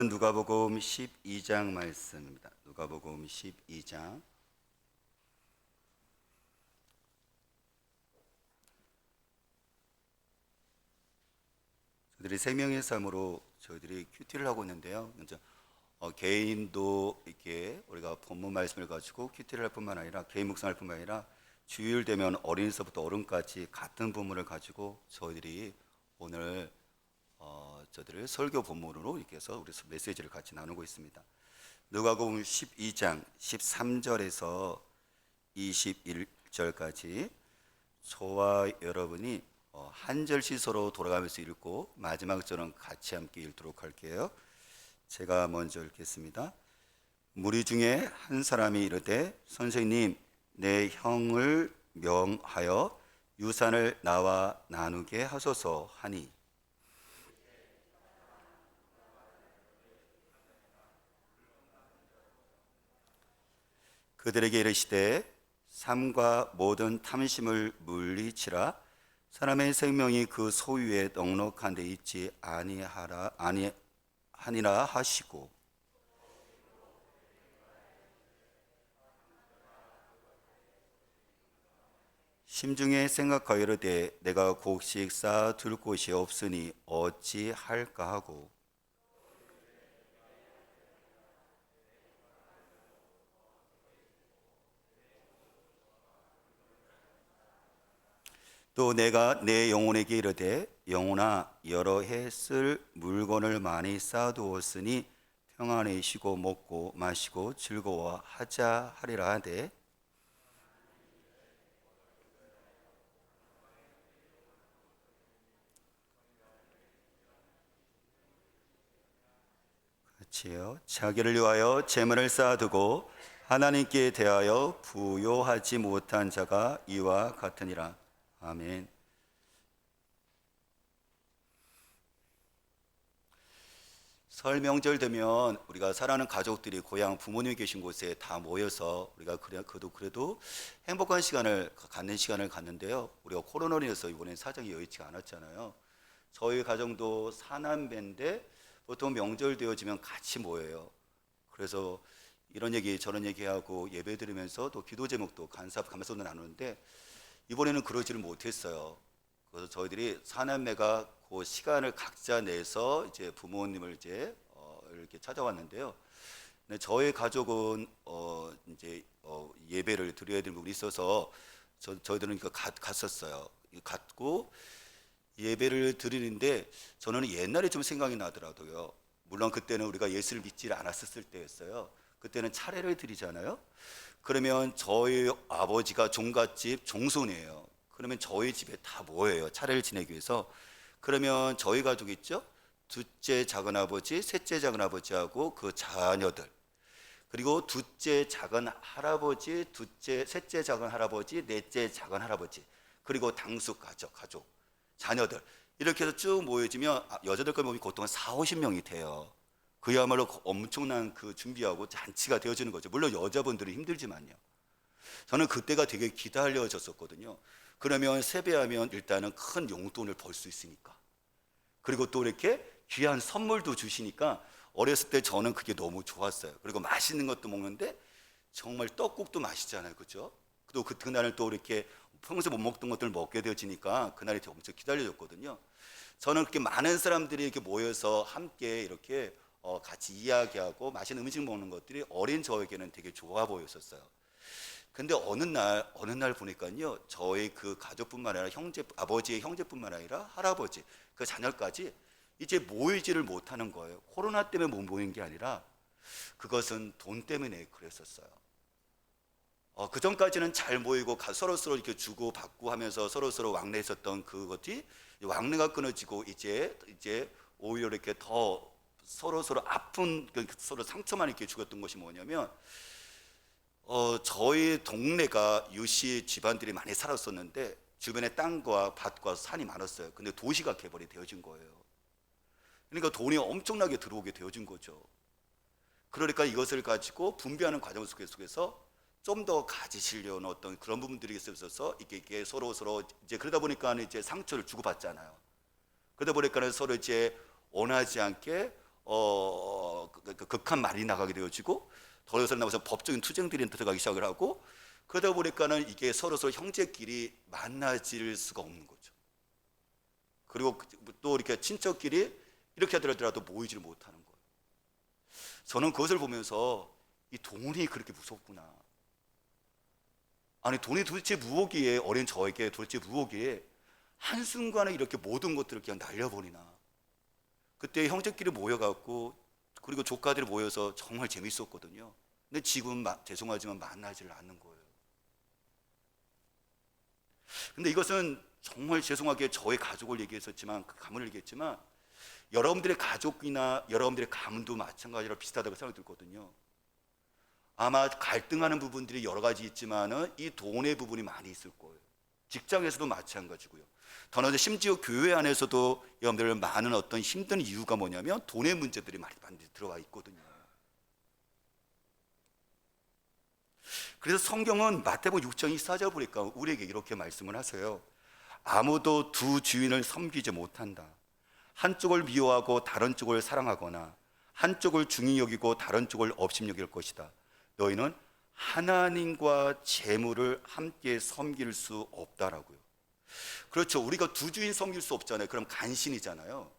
누가복음 12장 말씀입니다. 누가복음 12장. 저희들이 생명의 삶으로 저희들이 큐티를 하고 있는데요. 이제 개인도 이렇게 우리가 본문 말씀을 가지고 큐티를 할 뿐만 아니라 개인 묵상할 뿐만 아니라 주일 되면 어린이서부터 어른까지 같은 본문을 가지고 저희들이 오늘 저희들을 설교 본문으로 이렇게 해서 우리 메시지를 같이 나누고 있습니다. 누가복음 12장 13절에서 21절까지 저와 여러분이 한 절씩 서로 돌아가면서 읽고 마지막 절은 같이 함께 읽도록 할게요. 제가 먼저 읽겠습니다. 무리 중에 한 사람이 이르되 선생님, 내 형을 명하여 유산을 나와 나누게 하소서 하니, 그들에게 이르시되 삶과 모든 탐심을 물리치라. 사람의 생명이 그 소유에 넉넉한 데 있지 아니하니라 하시고, 심중에 생각하여 이르되 내가 곡식 쌓아둘 곳이 없으니 어찌할까 하고, 또 내가 내 영혼에게 이르되 영혼아, 여러 해 쓸 물건을 많이 쌓아두었으니 평안히 쉬고 먹고 마시고 즐거워하자 하리라 하되, 같이요. 자기를 위하여 재물을 쌓아두고 하나님께 대하여 부요하지 못한 자가 이와 같으니라. 아멘. 설 명절 되면 우리가 사랑하는 가족들이 고향 부모님이 계신 곳에 다 모여서 우리가 그래도 행복한 시간을 갖는 시간을 갖는데요. 우리가 코로나로 인해서 이번엔 사정이 여의치가 않았잖아요. 저희 가정도 사남매인데 보통 명절 되어지면 같이 모여요. 그래서 이런 얘기 저런 얘기하고 예배 드리면서 또 기도 제목도 감사도 나누는데 이번에는 그러지를 못했어요. 그래서 저희들이 사남매가 그 시간을 각자 내서 이제 부모님을 이제 이렇게 찾아왔는데요. 근데 저희 가족은 이제 예배를 드려야 되는 부분이 있어서 저희들은 갔었어요. 갔고 예배를 드리는데 저는 옛날에 좀 생각이 나더라고요. 물론 그때는 우리가 예수를 믿지 않았을 때였어요. 그때는 차례를 드리잖아요. 그러면 저희 아버지가 종갓집 종손이에요. 그러면 저희 집에 다 모여요. 차례를 지내기 위해서. 그러면 저희 가족 있죠? 둘째 작은아버지, 셋째 작은아버지하고 그 자녀들, 그리고 둘째 작은 할아버지, 셋째 작은 할아버지, 넷째 작은 할아버지, 그리고 당숙 가족, 자녀들, 이렇게 해서 쭉 모여지면 여자들 거면 보통 4, 50명이 돼요. 그야말로 엄청난 그 준비하고 잔치가 되어지는 거죠. 물론 여자분들이 힘들지만요. 저는 그때가 되게 기다려졌었거든요. 그러면 세배하면 일단은 큰 용돈을 벌 수 있으니까. 그리고 또 이렇게 귀한 선물도 주시니까 어렸을 때 저는 그게 너무 좋았어요. 그리고 맛있는 것도 먹는데 정말 떡국도 맛있잖아요. 그죠? 또 그날은 또 이렇게 평소에 못 먹던 것들을 먹게 되어지니까 그날이 엄청 기다려졌거든요. 저는 그렇게 많은 사람들이 이렇게 모여서 함께 이렇게 같이 이야기하고 맛있는 음식 먹는 것들이 어린 저에게는 되게 좋아 보였었어요. 근데 어느 날 보니까요, 저희 그 가족뿐만 아니라 아버지의 형제뿐만 아니라 할아버지, 그 자녀까지 이제 모이지를 못하는 거예요. 코로나 때문에 못 모인 게 아니라 그것은 돈 때문에 그랬었어요. 그 전까지는 잘 모이고 서로 이렇게 주고 받고 하면서 서로 왕래했었던 그것이 왕래가 끊어지고 이제 오히려 이렇게 더 서로 아픈 서로 상처만 이렇게 주었던 것이 뭐냐면, 저희 동네가 유시 집안들이 많이 살았었는데 주변에 땅과 밭과 산이 많았어요. 근데 도시가 개발이 되어진 거예요. 그러니까 돈이 엄청나게 들어오게 되어진 거죠. 그러니까 이것을 가지고 분배하는 과정 속에서 좀 더 가지시려는 어떤 그런 부분들이 있어서 이게 서로 이제 그러다 보니까 이제 상처를 주고받잖아요. 그러다 보니까 서로 이제 원하지 않게 극한 말이 나가게 되어지고 더 이상 나와서 법적인 투쟁들이 들어가기 시작을 하고 그러다 보니까는 이게 서로 형제끼리 만나질 수가 없는 거죠. 그리고 또 이렇게 친척끼리 이렇게 하더라도 모이지를 못하는 거예요. 저는 그것을 보면서 이 돈이 그렇게 무섭구나. 아니 돈이 도대체 무엇이기에 어린 저에게 도대체 무엇이기에 한순간에 이렇게 모든 것들을 그냥 날려버리나. 그때 형제끼리 모여갖고 그리고 조카들이 모여서 정말 재밌었거든요. 근데 지금 죄송하지만 만나지를 않는 거예요. 근데 이것은 정말 죄송하게 저의 가족을 얘기했었지만 그 가문을 얘기했지만 여러분들의 가족이나 여러분들의 가문도 마찬가지로 비슷하다고 생각이 들거든요. 아마 갈등하는 부분들이 여러 가지 있지만은 이 돈의 부분이 많이 있을 거예요. 직장에서도 마찬가지고요. 더 나아가 심지어 교회 안에서도 여러분들 많은 어떤 힘든 이유가 뭐냐면 돈의 문제들이 많이 들어와 있거든요. 그래서 성경은 마태복음 6장 24절 보니까 우리에게 이렇게 말씀을 하세요. 아무도 두 주인을 섬기지 못한다. 한쪽을 미워하고 다른 쪽을 사랑하거나 한쪽을 중히 여기고 다른 쪽을 업심 여길 것이다. 너희는 하나님과 재물을 함께 섬길 수 없다라고요. 그렇죠. 우리가 두 주인 섬길 수 없잖아요. 그럼 간신이잖아요.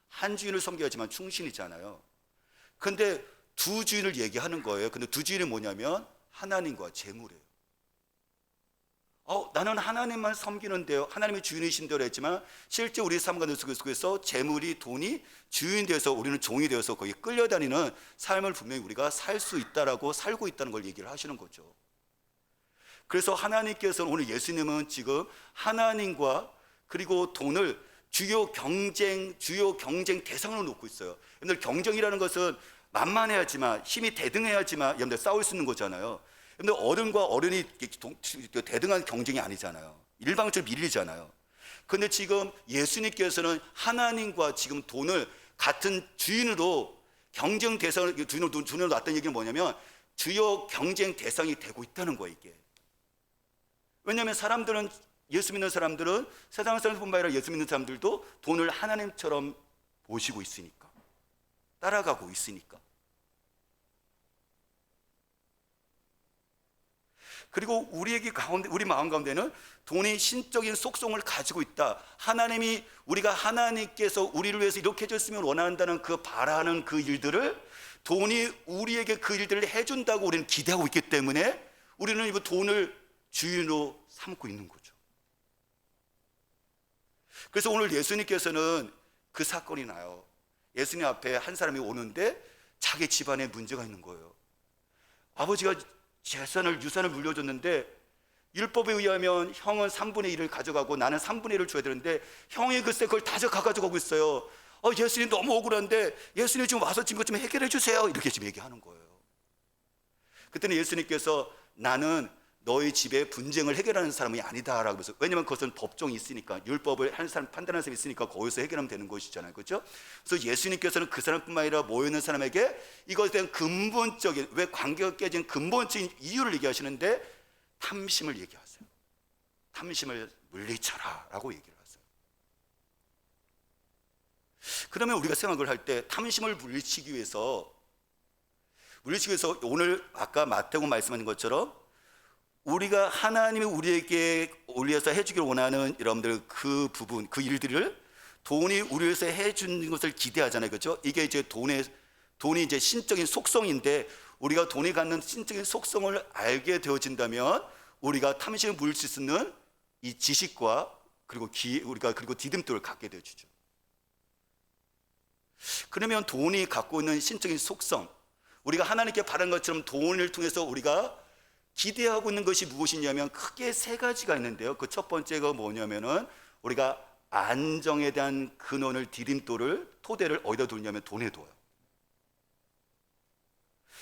한 주인을 섬겨야지만 충신이잖아요. 근데 두 주인을 얘기하는 거예요. 근데 두 주인이 뭐냐면 하나님과 재물이에요. 나는 하나님만 섬기는데요. 하나님이 주인이신 대로 했지만 실제 우리 삶과 속에서 재물이 돈이 주인 되어서 우리는 종이 되어서 거기 끌려다니는 삶을 분명히 우리가 살 수 있다라고 살고 있다는 걸 얘기를 하시는 거죠. 그래서 하나님께서는 오늘 예수님은 지금 하나님과 그리고 돈을 주요 경쟁 대상으로 놓고 있어요. 여러분들 경쟁이라는 것은 만만해야지만 힘이 대등해야지만 여러분들 싸울 수 있는 거잖아요. 근데 어른과 어른이 대등한 경쟁이 아니잖아요. 일방적으로 밀리잖아요. 근데 지금 예수님께서는 하나님과 지금 돈을 같은 주인으로 경쟁 대상을 주인으로 놨다는 얘기는 뭐냐면 주요 경쟁 대상이 되고 있다는 거예요, 이게. 왜냐하면 사람들은 예수 믿는 사람들은 세상 사람뿐만 아니라 예수 믿는 사람들도 돈을 하나님처럼 보시고 있으니까, 따라가고 있으니까. 그리고 우리 마음 가운데는 돈이 신적인 속성을 가지고 있다. 우리가 하나님께서 우리를 위해서 이렇게 해줬으면 원한다는 그 바라는 그 일들을 돈이 우리에게 그 일들을 해준다고 우리는 기대하고 있기 때문에 우리는 이 돈을 주인으로 삼고 있는 거죠. 그래서 오늘 예수님께서는 그 사건이 나요. 예수님 앞에 한 사람이 오는데 자기 집안에 문제가 있는 거예요. 아버지가 유산을 물려줬는데 율법에 의하면 형은 3분의 1을 가져가고 나는 3분의 1을 줘야 되는데 형이 글쎄 그걸 다 가져가고 있어요. 예수님 너무 억울한데 예수님 지금 와서 지금 것 좀 해결해 주세요. 이렇게 지금 얘기하는 거예요. 그때는 예수님께서 나는 너희 집에 분쟁을 해결하는 사람이 아니다라고 해서, 왜냐하면 그것은 법정이 있으니까, 율법을 하는 사람, 판단하는 사람이 있으니까 거기서 해결하면 되는 것이잖아요. 그렇죠? 그래서 예수님께서는 그 사람뿐만 아니라 모여있는 사람에게 이것에 대한 근본적인, 왜 관계가 깨진 근본적인 이유를 얘기하시는데 탐심을 얘기하세요. 탐심을 물리쳐라 라고 얘기를 하세요. 그러면 우리가 생각을 할 때 탐심을 물리치기 위해서 오늘 아까 마태복음 말씀하신 것처럼 우리가 하나님이 우리에게 올려서 해주기를 원하는 여러분들 그 부분, 그 일들을 돈이 우리 위해서 해주는 것을 기대하잖아요. 그렇죠? 이게 이제 돈이 이제 신적인 속성인데 우리가 돈이 갖는 신적인 속성을 알게 되어진다면 우리가 탐심을 물릴 수 있는 이 지식과 그리고 그리고 디딤돌을 갖게 되어지죠. 그러면 돈이 갖고 있는 신적인 속성, 우리가 하나님께 바란 것처럼 돈을 통해서 우리가 기대하고 있는 것이 무엇이냐면 크게 세 가지가 있는데요. 그 첫 번째가 뭐냐면은 우리가 안정에 대한 근원을, 디딤돌을, 토대를 어디다 두냐면 돈에 둬요.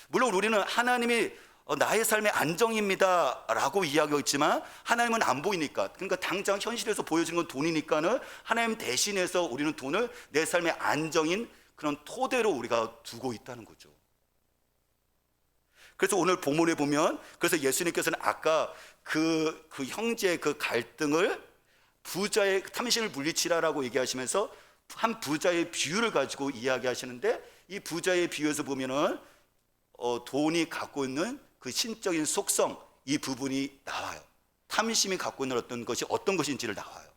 물론 우리는 하나님이 나의 삶의 안정입니다 라고 이야기하고 있지만 하나님은 안 보이니까, 그러니까 당장 현실에서 보여지는 건 돈이니까는 하나님 대신해서 우리는 돈을 내 삶의 안정인 그런 토대로 우리가 두고 있다는 거죠. 그래서 오늘 본문에 보면, 그래서 예수님께서는 아까 그 형제의 그 갈등을 부자의 탐심을 물리치라라고 얘기하시면서 한 부자의 비유를 가지고 이야기하시는데 이 부자의 비유에서 보면은 돈이 갖고 있는 그 신적인 속성, 이 부분이 나와요. 탐심이 갖고 있는 어떤 것인지를 나와요.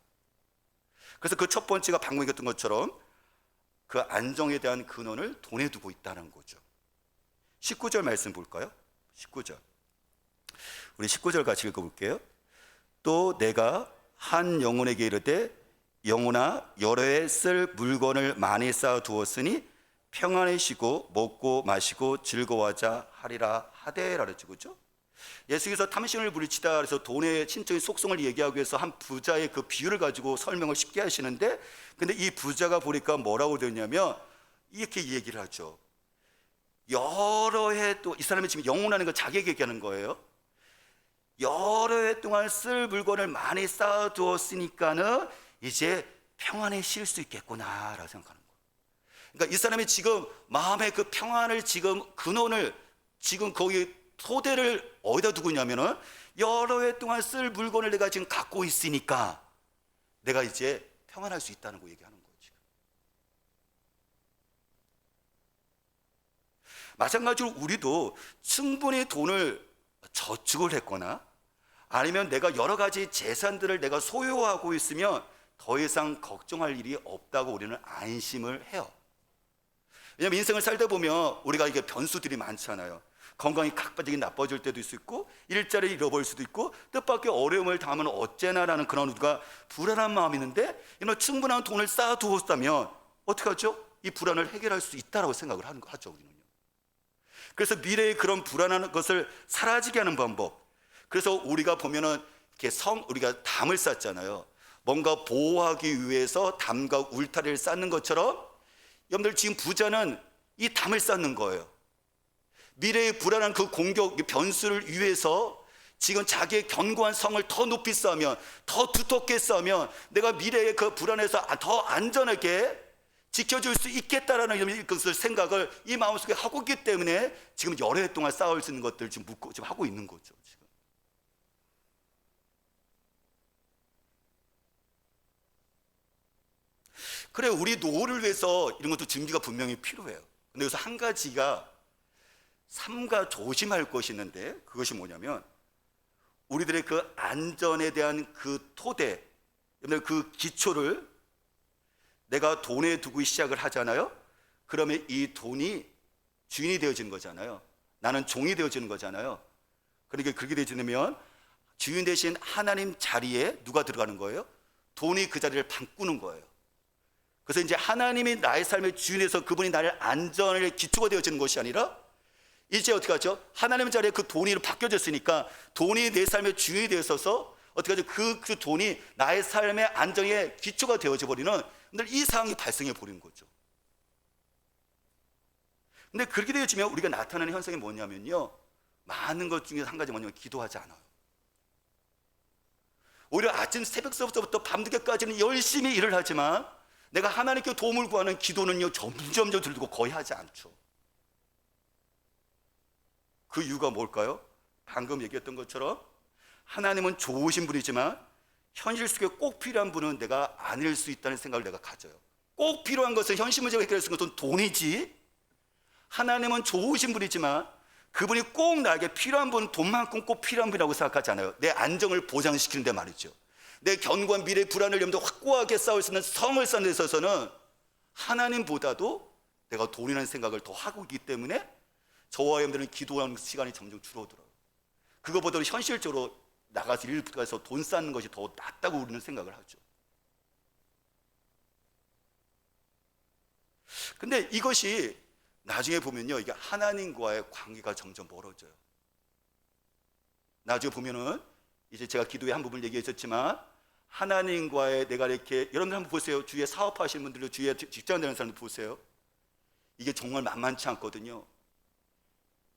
그래서 그 첫 번째가 방금 얘기했던 것처럼 그 안정에 대한 근원을 돈에 두고 있다는 거죠. 19절 말씀 볼까요? 19절. 우리 19절 같이 읽어볼게요. 또 내가 한 영혼에게 이르되 영혼아 여러 해 쓸 물건을 많이 쌓아 두었으니 평안히 쉬고 먹고 마시고 즐거워하자 하리라 하되라 그랬죠. 그렇죠? 예수께서 탐심을 부리치다 그래서 돈의 신적인 속성을 얘기하기 위해서 한 부자의 그 비유를 가지고 설명을 쉽게 하시는데, 근데 이 부자가 보니까 뭐라고 되냐면 이렇게 얘기를 하죠. 여러 해 또 이 사람이 지금 영혼하는 거 자기에게 얘기하는 거예요. 여러 해 동안 쓸 물건을 많이 쌓아두었으니까는 이제 평안에 쉴 수 있겠구나라고 생각하는 거예요. 그러니까 이 사람이 지금 마음의 그 평안을 지금 근원을 지금 거기 토대를 어디다 두고 있냐면은 여러 해 동안 쓸 물건을 내가 지금 갖고 있으니까 내가 이제 평안할 수 있다는 거 얘기하는 거예요. 지금. 마찬가지로 우리도 충분히 돈을 저축을 했거나 아니면 내가 여러 가지 재산들을 내가 소유하고 있으면 더 이상 걱정할 일이 없다고 우리는 안심을 해요. 왜냐하면 인생을 살다 보면 우리가 이게 변수들이 많잖아요. 건강이 갑자기 나빠질 때도 있고 일자리를 잃어버릴 수도 있고 뜻밖의 어려움을 당하면 어째나라는 그런 우리가 불안한 마음이 있는데, 이런 충분한 돈을 쌓아두었다면 어떻게 하죠? 이 불안을 해결할 수 있다라고 생각을 하죠. 우리는요. 그래서 미래의 그런 불안한 것을 사라지게 하는 방법, 그래서 우리가 보면은 이렇게 우리가 담을 쌓잖아요. 뭔가 보호하기 위해서 담과 울타리를 쌓는 것처럼 여러분들 지금 부자는 이 담을 쌓는 거예요. 미래의 불안한 그 공격 변수를 위해서 지금 자기의 견고한 성을 더 높이 쌓으면, 더 두텁게 쌓으면 내가 미래의 그 불안에서 더 안전하게 지켜줄 수 있겠다라는 것을 생각을 이 마음속에 하고 있기 때문에 지금 여러 해 동안 쌓을 수 있는 것들을 지금 하고 있는 거죠. 지금. 그래, 우리 노후를 위해서 이런 것도 준비가 분명히 필요해요. 근데 여기서 한 가지가 삼가 조심할 것이 있는데, 그것이 뭐냐면 우리들의 그 안전에 대한 그 토대, 그 기초를 내가 돈에 두고 시작을 하잖아요. 그러면 이 돈이 주인이 되어지는 거잖아요. 나는 종이 되어지는 거잖아요. 그러니까 그렇게 되어지면 주인 대신 하나님 자리에 누가 들어가는 거예요? 돈이 그 자리를 바꾸는 거예요. 그래서 이제 하나님이 나의 삶의 주인에서 그분이 나를 안전의 기초가 되어지는 것이 아니라 이제 어떻게 하죠? 하나님 자리에 그 돈이 바뀌어졌으니까 돈이 내 삶의 주인이 되어서 어떻게 하죠? 그 돈이 나의 삶의 안정의 기초가 되어져 버리는 이 상황이 발생해 버리는 거죠. 근데 그렇게 되어지면 우리가 나타나는 현상이 뭐냐면요, 많은 것 중에 한 가지 뭐냐면 기도하지 않아요. 오히려 아침 새벽서부터 밤늦게까지는 열심히 일을 하지만 내가 하나님께 도움을 구하는 기도는요 점점 들고 거의 하지 않죠. 그 이유가 뭘까요? 방금 얘기했던 것처럼 하나님은 좋으신 분이지만 현실 속에 꼭 필요한 분은 내가 아닐 수 있다는 생각을 내가 가져요. 꼭 필요한 것은 현실 문제가 해결할 수 있는 것은 돈이지, 하나님은 좋으신 분이지만 그분이 꼭 나에게 필요한 분은 돈만큼 꼭 필요한 분이라고 생각하지 않아요. 내 안정을 보장시키는데 말이죠. 내 견고한 미래 불안을 염두 확고하게 쌓을 수 있는 성을 쌓는 데 있어서는 하나님보다도 내가 돈이라는 생각을 더 하고 있기 때문에 저와 여러분들은 기도하는 시간이 점점 줄어들어요. 그거보다 현실적으로 나가서 일 가서 돈 쌓는 것이 더 낫다고 우리는 생각을 하죠. 근데 이것이 나중에 보면요, 이게 하나님과의 관계가 점점 멀어져요. 나중에 보면은 이제 제가 기도의 한 부분을 얘기했었지만 하나님과의 내가 이렇게, 여러분들 한번 보세요. 주위에 사업하시는 분들도 주위에 직장 다니는 사람들 보세요. 이게 정말 만만치 않거든요.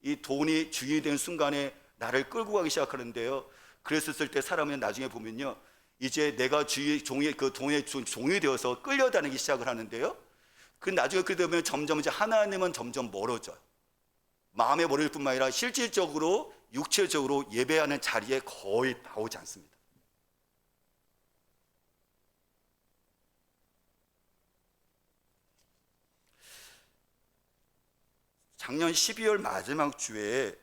이 돈이 주인이 된 순간에 나를 끌고 가기 시작하는데요. 그랬을 때 사람은 나중에 보면요, 이제 내가 종이 그 돈의 종이 되어서 끌려다니기 시작을 하는데요. 그 나중에 그러다 보면 점점 이제 하나님은 점점 멀어져요. 마음에 멀어질 뿐만 아니라 실질적으로 육체적으로 예배하는 자리에 거의 나오지 않습니다. 작년 12월 마지막 주에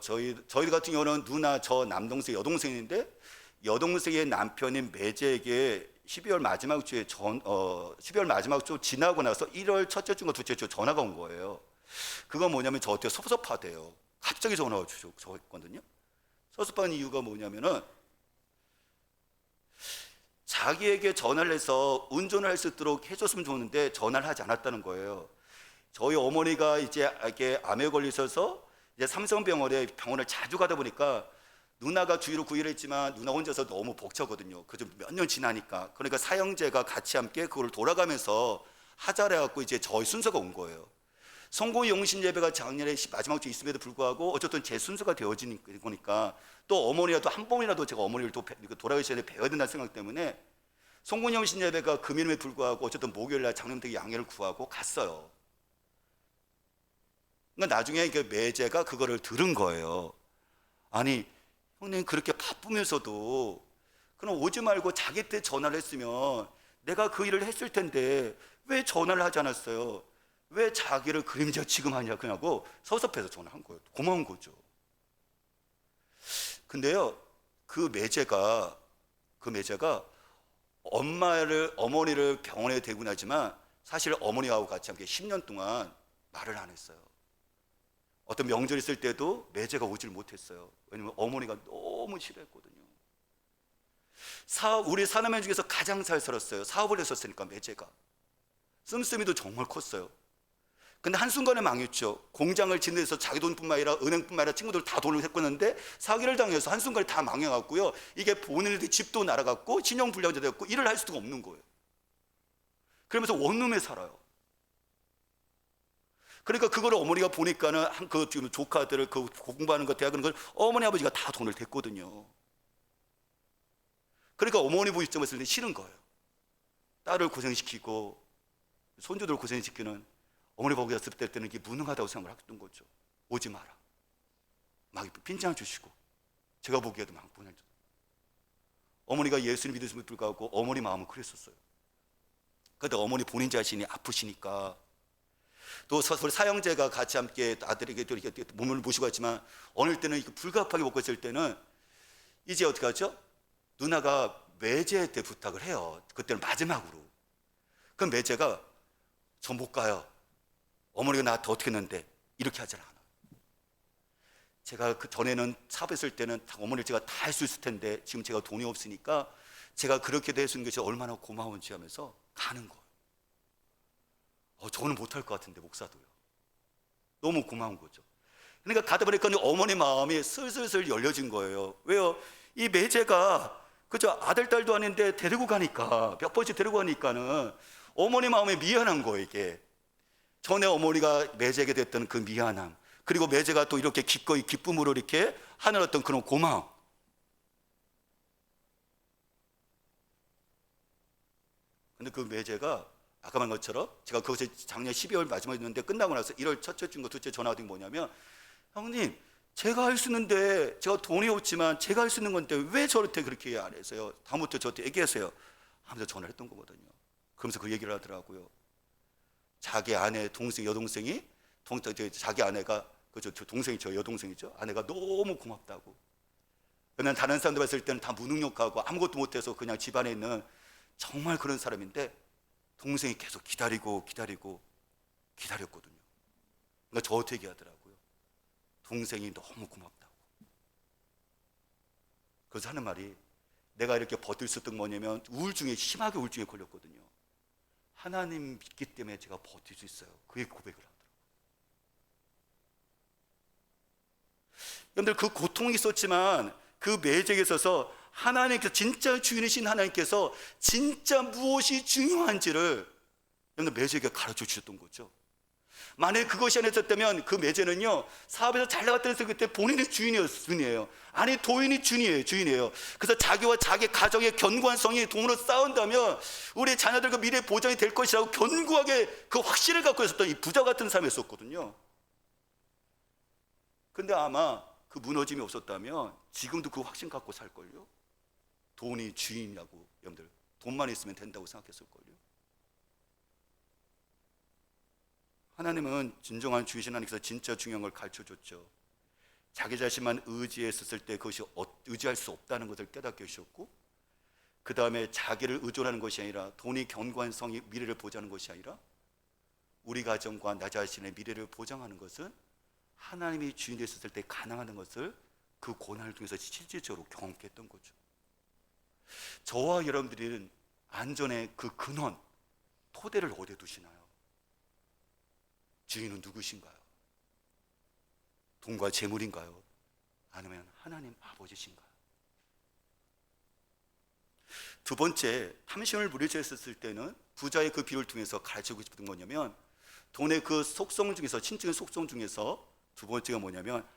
저희 같은 경우는 누나, 저 남동생, 여동생인데 여동생의 남편인 매제에게 12월 마지막 주에 12월 마지막 주 지나고 나서 1월 첫째 주인가 둘째 주 전화가 온 거예요. 그건 뭐냐면 저한테 섭섭하대요. 갑자기 전화가 주셨거든요. 섭섭한 이유가 뭐냐면은 자기에게 전화를 해서 운전을 할 수 있도록 해줬으면 좋은데 전화를 하지 않았다는 거예요. 저희 어머니가 이제 이렇게 암에 걸리셔서 이제 삼성병원에 병원을 자주 가다 보니까 누나가 주의로 구의를 했지만 누나 혼자서 너무 벅차거든요. 그죠? 몇 년 지나니까. 그러니까 사형제가 같이 함께 그걸 돌아가면서 하자래 갖고 이제 저희 순서가 온 거예요. 성공 영신 예배가 작년에 마지막 주에 있음에도 불구하고 어쨌든 제 순서가 되어진 거니까 또 어머니라도 한 번이라도 제가 어머니를 또 돌아가기 전에 배워야 된다는 생각 때문에 성공 영신 예배가 금일임에 불구하고 어쨌든 목요일날 장로님께 양해를 구하고 갔어요. 그러니까 나중에 매제가 그거를 들은 거예요. 아니 형님 그렇게 바쁘면서도 그럼 오지 말고 자기 때 전화를 했으면 내가 그 일을 했을 텐데 왜 전화를 하지 않았어요? 왜 자기를 그림자 취급하냐고 섭섭해서 전화한 거예요. 고마운 거죠. 근데요 그 매제가 어머니를 병원에 데리고 나지만 사실 어머니하고 같이 함께 10년 동안 말을 안 했어요. 어떤 명절 있을 때도 매제가 오질 못했어요. 왜냐면 어머니가 너무 싫어했거든요. 우리 사남매 중에서 가장 잘 살았어요. 사업을 했었으니까 매제가. 씀씀이도 정말 컸어요. 근데 한순간에 망했죠. 공장을 짓는데서 자기 돈뿐만 아니라 은행뿐만 아니라 친구들 다 돈을 했었는데 사기를 당해서 한순간에 다 망해갖고요. 이게 본인의 집도 날아갔고 신용불량자 되었고 일을 할 수가 없는 거예요. 그러면서 원룸에 살아요. 그러니까 그걸 어머니가 보니까는 그 지금 조카들을 그 공부하는 거 대학은 걸 어머니 아버지가 다 돈을 댔거든요. 그러니까 어머니 보시점을 쓸 때 싫은 거예요. 딸을 고생시키고 손주들 고생시키는 어머니 보고 있을 때는 이게 무능하다고 생각을 했던 거죠. 오지 마라. 막 빈장 주시고 제가 보기에도 막 보내줘. 어머니가 예수님 믿으심에 불구하고 어머니 마음은 그랬었어요. 그런데 어머니 본인 자신이 아프시니까 또 사형제가 같이 함께 아들에게 이렇게 몸을 모시고 왔지만 어느 때는 불가합하게 먹고 있을 때는 이제 어떻게 하죠? 누나가 매제 때 부탁을 해요. 그때는 마지막으로. 그럼 매제가 저 못 가요. 어머니가 나한테 어떻게 했는데 이렇게 하질 않아요. 제가 그 전에는 사업했을 때는 어머니를 제가 다 할 수 있을 텐데 지금 제가 돈이 없으니까 제가 그렇게 해준 것이 얼마나 고마운지 하면서 가는 거예요. 저는 못할 것 같은데 목사도요. 너무 고마운 거죠. 그러니까 가다 보니까 어머니 마음이 슬슬 열려진 거예요. 왜요? 이 매제가 그저 아들 딸도 아닌데 데리고 가니까 몇 번씩 데리고 가니까는 어머니 마음에 미안한 거예요. 이게 전에 어머니가 매제에게 됐던 그 미안함, 그리고 매제가 또 이렇게 기꺼이 기쁨으로 이렇게 하는 어떤 그런 고마움. 근데 그 매제가 아까 말한 것처럼 제가 거기서 작년 12월 마지막에 있는데 끝나고 나서 1월 첫째 주인가 둘째 전화가 된 게 뭐냐면 형님 제가 할 수 있는데 제가 돈이 없지만 제가 할 수 있는 건데 왜 저한테 그렇게 안 해서요? 다음부터 저한테 얘기하세요 하면서 전화를 했던 거거든요. 그러면서 그 얘기를 하더라고요. 자기 아내 동생 여동생이 자기 아내가 그저 동생이 저 여동생이죠. 아내가 너무 고맙다고. 그냥 다른 사람들 봤을 때는 다 무능력하고 아무것도 못해서 그냥 집안에 있는 정말 그런 사람인데 동생이 계속 기다렸거든요. 그러니까 저한테 얘기하더라고요. 동생이 너무 고맙다고. 그래서 하는 말이 내가 이렇게 버틸 수 있던 게 뭐냐면 심하게 우울증에 걸렸거든요. 하나님 믿기 때문에 제가 버틸 수 있어요. 그게 고백을 하더라고요. 여러분들 그 고통이 있었지만 그 매제에 있어서 하나님께서 진짜 주인이신 하나님께서 진짜 무엇이 중요한지를 여러분들 매제에게 가르쳐 주셨던 거죠. 만약에 그것이 안 했었다면 그 매제는요 사업에서 잘 나갔다 해서 그때 본인이 주인이에요. 아니 도인이 주인이에요. 그래서 자기와 자기 가정의 견고한 성이 돈으로 싸운다면 우리 자녀들과 미래 보장이 될 것이라고 견고하게 그 확신을 갖고 있었던 이 부자 같은 삶이었거든요. 근데 아마 그 무너짐이 없었다면 지금도 그 확신 갖고 살걸요. 돈이 주인이라고 여러분들 돈만 있으면 된다고 생각했을걸요. 하나님은 진정한 주이신 하나님께서 진짜 중요한 걸 가르쳐줬죠. 자기 자신만 의지했었을 때 그것이 의지할 수 없다는 것을 깨닫게 하셨고, 그 다음에 자기를 의존하는 것이 아니라 돈이 견고한 성이 미래를 보장하는 것이 아니라 우리 가정과 나 자신의 미래를 보장하는 것은 하나님이 주인 되었을 때 가능한 것을 그 고난을 통해서 실질적으로 경험했던 거죠. 저와 여러분들은 안전의 그 근원, 토대를 어디에 두시나요? 주인은 누구신가요? 돈과 재물인가요? 아니면 하나님 아버지신가요? 두 번째, 탐심을 무리쳤을 때는 부자의 그 비유를 통해서 가르치고 싶은 뭐냐면, 돈의 그 속성 중에서, 신적인 속성 중에서 두 번째가 뭐냐면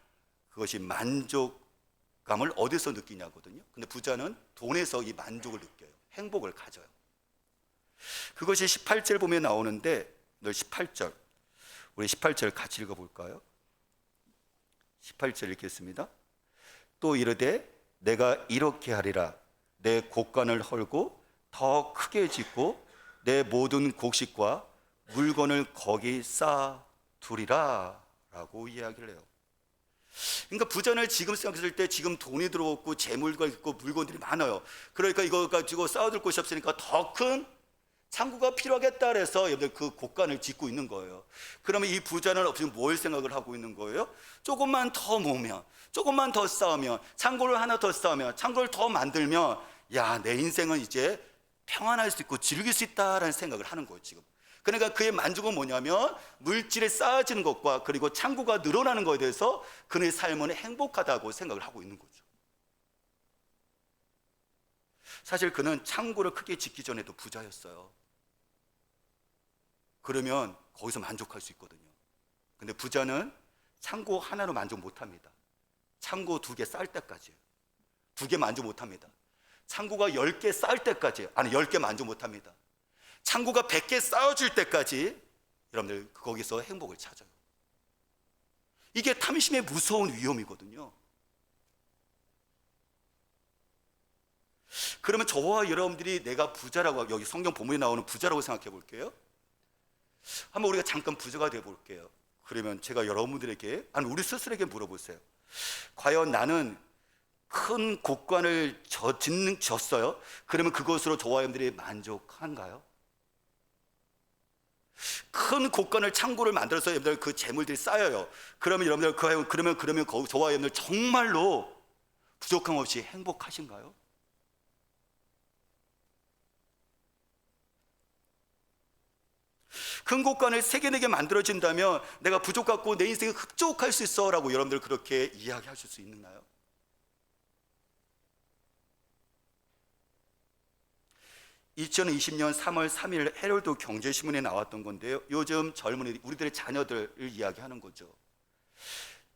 그것이 만족감을 어디서 느끼냐거든요. 근데 부자는 돈에서 이 만족을 느껴요. 행복을 가져요. 그것이 18절 보면 나오는데, 늘 18절, 우리 18절 같이 읽어볼까요? 18절 읽겠습니다. 또 이르되 내가 이렇게 하리라. 내 곡간을 헐고 더 크게 짓고 내 모든 곡식과 물건을 거기 쌓아두리라 라고 이야기를 해요. 그러니까 부자는 지금 생각했을 때 지금 돈이 들어왔고 재물과 있고 물건들이 많아요. 그러니까 이거 가지고 쌓아둘 곳이 없으니까 더 큰 창고가 필요하겠다 그래서 여러분들 그 곡간을 짓고 있는 거예요. 그러면 이 부자는 지금 뭘 생각을 하고 있는 거예요? 조금만 더 모으면, 조금만 더 쌓으면, 창고를 하나 더 쌓으면, 창고를 더 만들면, 야, 내 인생은 이제 평안할 수 있고 즐길 수 있다라는 생각을 하는 거예요, 지금. 그러니까 그의 만족은 뭐냐면 물질에 쌓아지는 것과 그리고 창고가 늘어나는 것에 대해서 그의 삶은 행복하다고 생각을 하고 있는 거죠. 사실 그는 창고를 크게 짓기 전에도 부자였어요. 그러면 거기서 만족할 수 있거든요. 근데 부자는 창고 하나로 만족 못합니다. 창고 2개 쌓을 때까지, 2개 만족 못합니다. 창고가 10개 쌓을 때까지, 아니 10개 만족 못합니다. 창고가 100개 쌓아줄 때까지 여러분들 거기서 행복을 찾아요. 이게 탐심의 무서운 위험이거든요. 그러면 저와 여러분들이 내가 부자라고, 여기 성경 본문에 나오는 부자라고 생각해 볼게요. 한번 우리가 잠깐 부자가 돼 볼게요. 그러면 제가 여러분들에게, 아니 우리 스스로에게 물어보세요. 과연 나는 큰 곡간을 졌어요? 그러면 그것으로 저와 여러분들이 만족한가요? 큰 곡간을, 창고를 만들어서 여러분들 그 재물들이 쌓여요. 그러면 여러분들 그러면 저와 여러분들 정말로 부족함 없이 행복하신가요? 큰 곡간을 3개, 4개 만들어진다면 내가 부족 갖고 내 인생을 흡족할 수 있어 라고 여러분들 그렇게 이야기하실 수 있나요? 2020년 3월 3일 헤럴드 경제신문에 나왔던 건데요. 요즘 젊은이, 우리들의 자녀들을 이야기하는 거죠.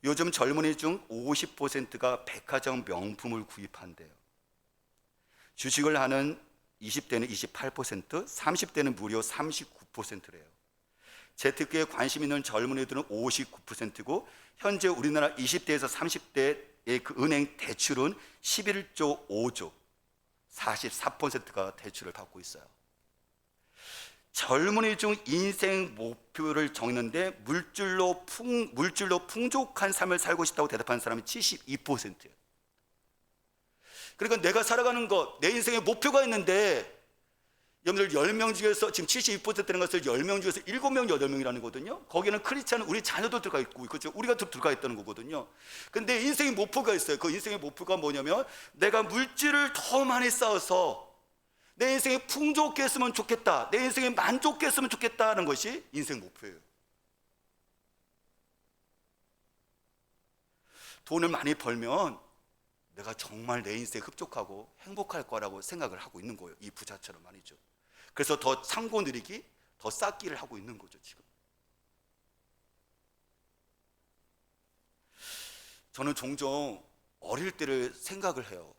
요즘 젊은이 중 50%가 백화점 명품을 구입한대요. 주식을 하는 20대는 28%, 30대는 무려 39%래요. 재테크에 관심 있는 젊은이들은 59%고 현재 우리나라 20대에서 30대의 그 은행 대출은 11조 5조, 44%가 대출을 받고 있어요. 젊은이 중 인생 목표를 정했는데 물질로 풍족한 삶을 살고 싶다고 대답한 사람이 72%예요. 그러니까 내가 살아가는 것, 내 인생의 목표가 있는데 여러분들 10명 중에서 지금 72%라는 것을 10명 중에서 7명, 8명이라는 거거든요. 거기는 크리스찬 우리 자녀도 들어가 있고, 그렇죠? 우리가 들어가 있다는 거거든요. 근데 인생의 목표가 있어요. 그 인생의 목표가 뭐냐면 내가 물질을 더 많이 쌓아서 내 인생이 풍족했으면 좋겠다, 내 인생이 만족했으면 좋겠다는 것이 인생 목표예요. 돈을 많이 벌면 내가 정말 내 인생에 흡족하고 행복할 거라고 생각을 하고 있는 거예요. 이 부자처럼 말이죠. 그래서 더 창고 늘리기, 더 쌓기를 하고 있는 거죠, 지금. 저는 종종 어릴 때를 생각을 해요.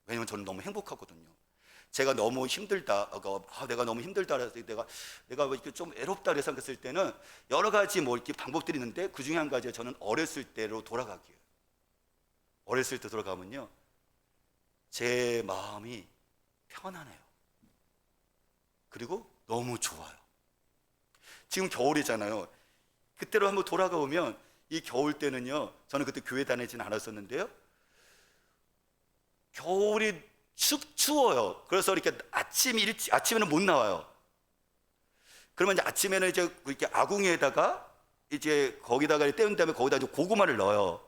왜냐면 저는 너무 행복하거든요. 제가 너무 힘들다, 내가 너무 힘들다, 내가 이렇게 좀 애롭다 생각했을 때는 여러 가지 뭐 이렇게 방법들이 있는데 그 중에 한 가지가 저는 어렸을 때로 돌아가기예요. 어렸을 때 돌아가면요, 제 마음이 편안해요. 그리고 너무 좋아요. 지금 겨울이잖아요. 그때로 한번 돌아가 보면 이 겨울 때는요, 저는 그때 교회 다니진 않았었는데요, 겨울이 추워요. 그래서 이렇게 아침에는 못 나와요. 그러면 이제 아침에는 이제 이렇게 아궁이에다가 이제 거기다가 떼운 다음에 거기다 이제 고구마를 넣어요.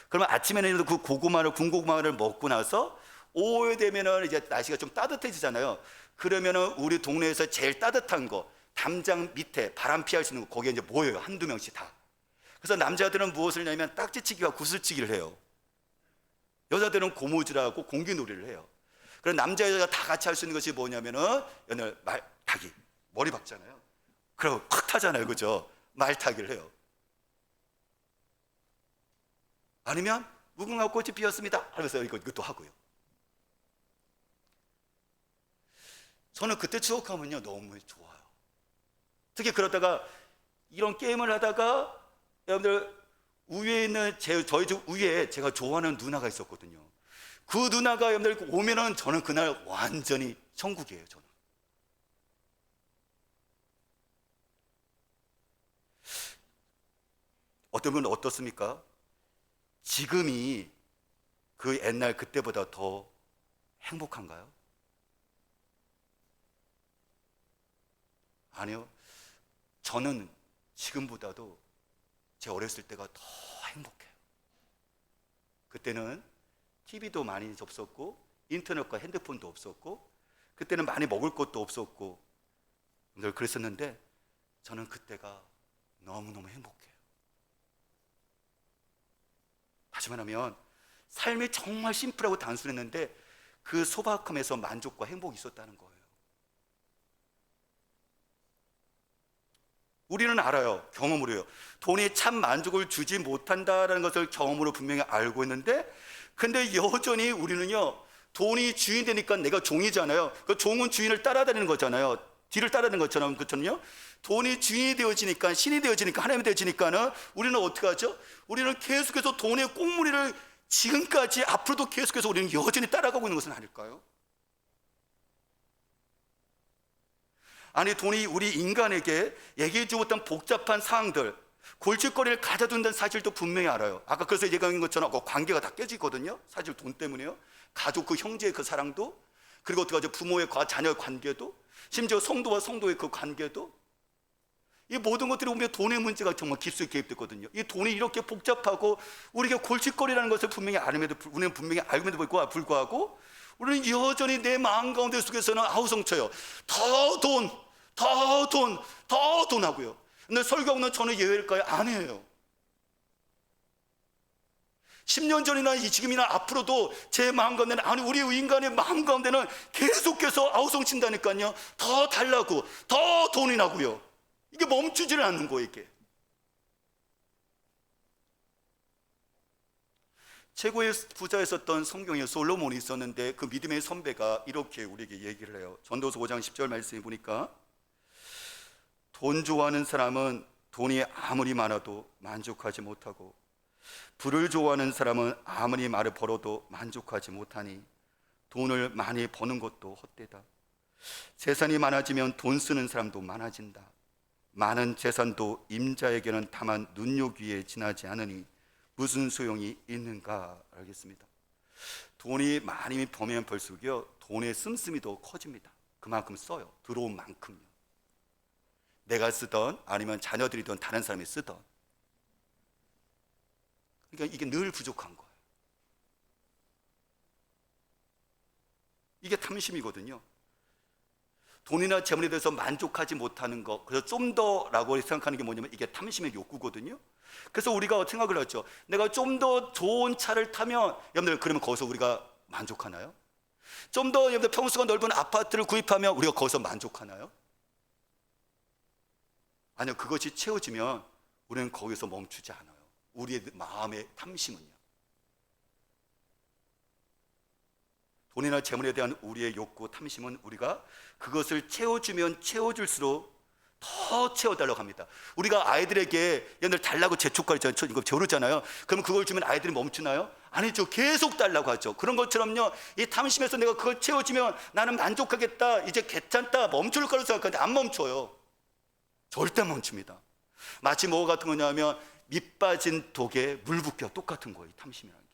그러면 아침에는 그 군고구마를 먹고 나서 오후에 되면은 이제 날씨가 좀 따뜻해지잖아요. 그러면은 우리 동네에서 제일 따뜻한 거, 담장 밑에 바람 피할 수 있는 거, 거기에 이제 모여요. 한두 명씩 다. 그래서 남자들은 무엇을 하냐면 딱지치기와 구슬치기를 해요. 여자들은 고무줄하고 공기놀이를 해요. 그래서 남자 여자가 다 같이 할 수 있는 것이 뭐냐면은 옛날 말타기, 머리 박잖아요. 그리고 콱 타잖아요, 그죠? 말타기를 해요. 아니면 무궁화 꽃이 피었습니다 하면서 이것도 하고요. 저는 그때 추억하면요 너무 좋아요. 특히 그러다가 이런 게임을 하다가 여러분들 위에 있는 저희 집 위에 제가 좋아하는 누나가 있었거든요. 그 누나가 여러분들 오면은 저는 그날 완전히 천국이에요. 저는 어떤 분은 어떻습니까? 지금이 그 옛날 그때보다 더 행복한가요? 아니요. 저는 지금보다도 제 어렸을 때가 더 행복해요. 그때는 TV도 많이 없었고 인터넷과 핸드폰도 없었고 그때는 많이 먹을 것도 없었고 늘 그랬었는데 저는 그때가 너무너무 행복해요. 다시 말하면 삶이 정말 심플하고 단순했는데 그 소박함에서 만족과 행복이 있었다는 거예요. 우리는 알아요. 경험으로요. 돈이 참 만족을 주지 못한다는 것을 경험으로 분명히 알고 있는데 근데 여전히 우리는요 돈이 주인 되니까 내가 종이잖아요. 그 종은 주인을 따라다니는 거잖아요. 뒤를 따라다니는 것처럼. 그렇잖아요. 돈이 주인이 되어지니까 신이 되어지니까 하나님이 되어지니까는 우리는 어떻게 하죠? 우리는 계속해서 돈의 꽁무니를 지금까지 앞으로도 계속해서 우리는 여전히 따라가고 있는 것은 아닐까요? 아니 돈이 우리 인간에게 얘기해주지 못한 복잡한 사항들 골칫거리를 가져둔다는 사실도 분명히 알아요. 아까 그래서 얘기한 것처럼 그 관계가 다 깨지거든요. 사실 돈 때문에요. 가족 그 형제의 그 사랑도 그리고 어떻게 하죠? 부모의 자녀의 관계도 심지어 성도와 성도의 그 관계도 이 모든 것들이 보면 돈의 문제가 정말 깊숙이 개입됐거든요. 이 돈이 이렇게 복잡하고 우리가 골칫거리라는 것을 분명히 우리는 분명히 알면도 불구하고 우리는 여전히 내 마음 가운데 속에서는 아우성쳐요. 더 돈, 더 돈, 더 돈 하고요. 근데 설교하고는 저는 예외일까요? 아니에요. 10년 전이나 지금이나 앞으로도 제 마음 가운데는 아니 우리 인간의 마음 가운데는 계속해서 아우성친다니까요. 더 달라고, 더 돈이 나고요. 이게 멈추지를 않는 거예요, 이게. 최고의 부자였었던 성경에 솔로몬이 있었는데 그 믿음의 선배가 이렇게 우리에게 얘기를 해요. 전도서 5장 10절 말씀에 보니까 돈 좋아하는 사람은 돈이 아무리 많아도 만족하지 못하고 부를 좋아하는 사람은 아무리 많이 벌어도 만족하지 못하니 돈을 많이 버는 것도 헛되다. 재산이 많아지면 돈 쓰는 사람도 많아진다. 많은 재산도 임자에게는 다만 눈요기에 지나지 않으니 무슨 소용이 있는가. 알겠습니다. 돈이 많이 벌면 벌수록요 돈의 씀씀이 더 커집니다. 그만큼 써요. 들어온 만큼요. 내가 쓰던 아니면 자녀들이든 다른 사람이 쓰던. 그러니까 이게 늘 부족한 거예요. 이게 탐심이거든요. 돈이나 재물에 대해서 만족하지 못하는 것, 그래서 좀 더라고 생각하는 게 뭐냐면 이게 탐심의 욕구거든요. 그래서 우리가 생각을 하죠. 내가 좀 더 좋은 차를 타면 여러분들 그러면 거기서 우리가 만족하나요? 좀 더 여러분들 평수가 넓은 아파트를 구입하면 우리가 거기서 만족하나요? 아니요, 그것이 채워지면 우리는 거기서 멈추지 않아요. 우리의 마음의 탐심은요. 돈이나 재물에 대한 우리의 욕구, 탐심은 우리가 그것을 채워주면 채워줄수록 더 채워달라고 합니다. 우리가 아이들에게 옛날 달라고 재촉하잖아요. 그럼 그걸 주면 아이들이 멈추나요? 아니죠. 계속 달라고 하죠. 그런 것처럼요, 이 탐심에서 내가 그걸 채워주면 나는 만족하겠다, 이제 괜찮다, 멈출 거라고 생각하는데 안 멈춰요. 절대 멈춥니다. 마치 뭐 같은 거냐면 밑 빠진 독에 물 붓기와 똑같은 거예요. 탐심이라는 게.